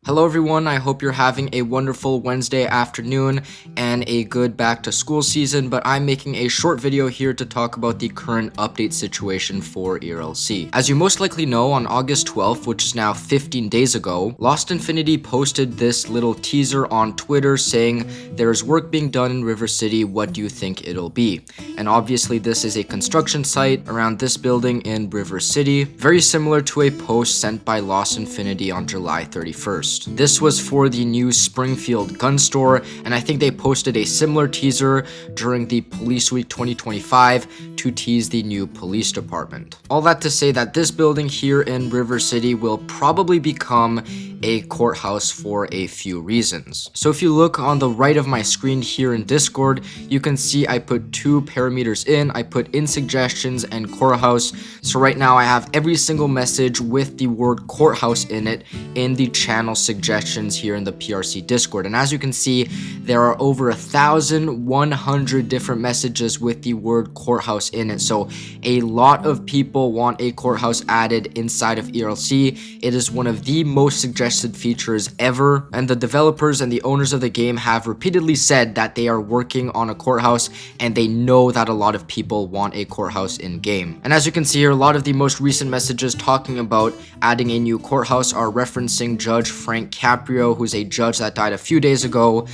Hello everyone, I hope you're having a wonderful Wednesday afternoon and a good back to school season, but I'm making a short video here to talk about the current update situation for ERLC. As you most likely know, on August 12th, which is now 15 days ago, Lost Infinity posted this little teaser on Twitter saying, "There's work being done in River City, what do you think it'll be?" And obviously this is a construction site around this building in River City, very similar to a post sent by Lost Infinity on July 31st. This was for the new Springfield gun store, and I think they posted a similar teaser during the Police Week 2025 to tease the new police department. All that to say that this building here in River City will probably become a courthouse for a few reasons. So if you look on the right of my screen here in Discord, you can see I put two parameters in. I put in suggestions and courthouse. So right now I have every single message with the word courthouse in it in the channel suggestions here in the PRC Discord. And as you can see, there are over 1,100 different messages with the word courthouse in it. So a lot of people want a courthouse added inside of ERLC. It is one of the most suggested features ever, and the developers and the owners of the game have repeatedly said that they are working on a courthouse, and they know that a lot of people want a courthouse in game. And as you can see here, a lot of the most recent messages talking about adding a new courthouse are referencing Judge Frank Caprio, who's a judge that died a few days ago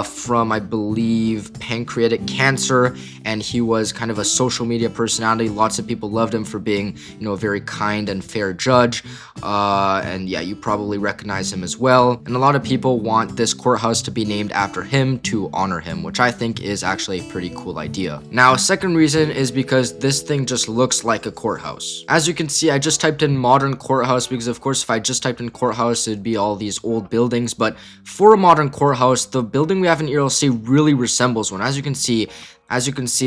from, I believe, pancreatic cancer, and he was kind of a social media personality. Lots of people loved him for being, a very kind and fair judge, and yeah, you probably recognize him as well. And a lot of people want this courthouse to be named after him to honor him, which I think is actually a pretty cool idea. Now, a second reason is because this thing just looks like a courthouse. As you can see, I just typed in modern courthouse because, of course, if I just typed in courthouse, it'd be all these old buildings. But for a modern courthouse, the building we have in ERLC really resembles one. As you can see,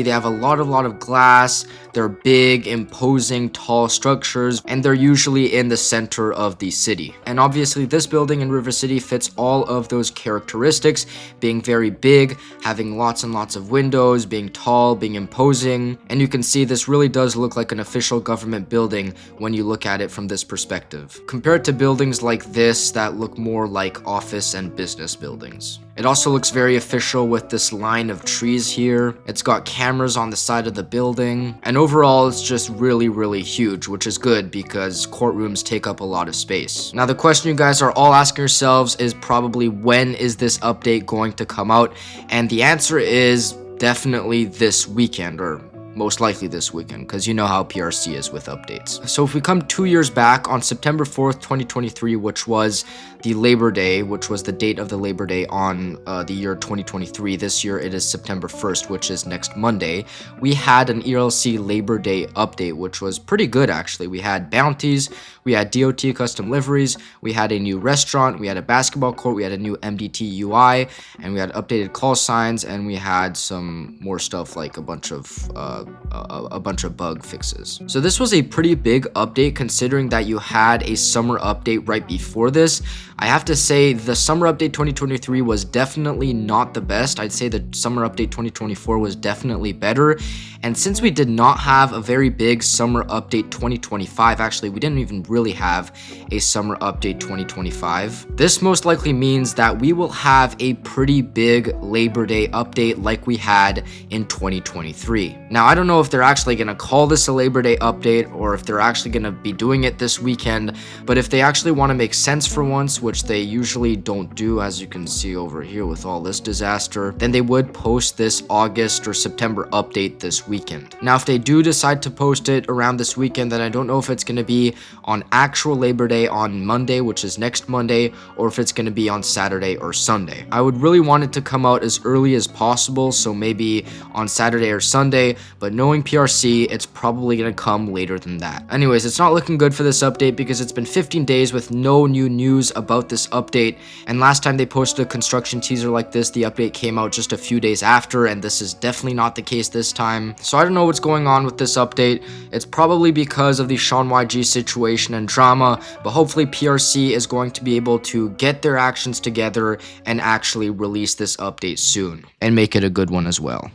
they have a lot of glass. They're big, imposing, tall structures, and they're usually in the center of the city. And obviously, this building in River City fits all of those characteristics, being very big, having lots and lots of windows, being tall, being imposing. And you can see this really does look like an official government building when you look at it from this perspective, compared to buildings like this that look more like office and business buildings. It also looks very official with this line of trees here. It's got cameras on the side of the building. And overall, it's just really huge, which is good because courtrooms take up a lot of space. Now, the question you guys are all asking yourselves is probably, when is this update going to come out? And the answer is definitely this weekend, or most likely this weekend, because you know how PRC is with updates. So if we come 2 years back, on September 4th, 2023, which was the Labor Day, which was the date of the Labor Day on the year 2023. This year it is September 1st, which is next Monday. We had an ERLC Labor Day update, which was pretty good actually. We had bounties, we had DOT custom liveries, we had a new restaurant, we had a basketball court, we had a new MDT UI, and we had updated call signs, and we had some more stuff like a bunch of bug fixes. So this was a pretty big update considering that you had a summer update right before this. I have to say the summer update 2023 was definitely not the best. I'd say the summer update 2024 was definitely better. And since we did not have a very big summer update 2025, actually we didn't even really have a summer update 2025, this most likely means that we will have a pretty big Labor Day update like we had in 2023. Now, I don't know if they're actually going to call this a Labor Day update or if they're actually going to be doing it this weekend, but if they actually want to make sense for once, which they usually don't do, as you can see over here with all this disaster, then they would post this August or September update this weekend. Now, if they do decide to post it around this weekend, then I don't know if it's going to be on actual Labor Day on Monday, which is next Monday, or if it's going to be on Saturday or Sunday. I would really want it to come out as early as possible, so maybe on Saturday or Sunday, but knowing PRC, it's probably going to come later than that. Anyways, it's not looking good for this update because it's been 15 days with no new news about this update, and last time they posted a construction teaser like this, the update came out just a few days after, and this is definitely not the case this time. So I don't know what's going on with this update. It's probably because of the Sean YG situation and drama, but hopefully PRC is going to be able to get their actions together and actually release this update soon and make it a good one as well.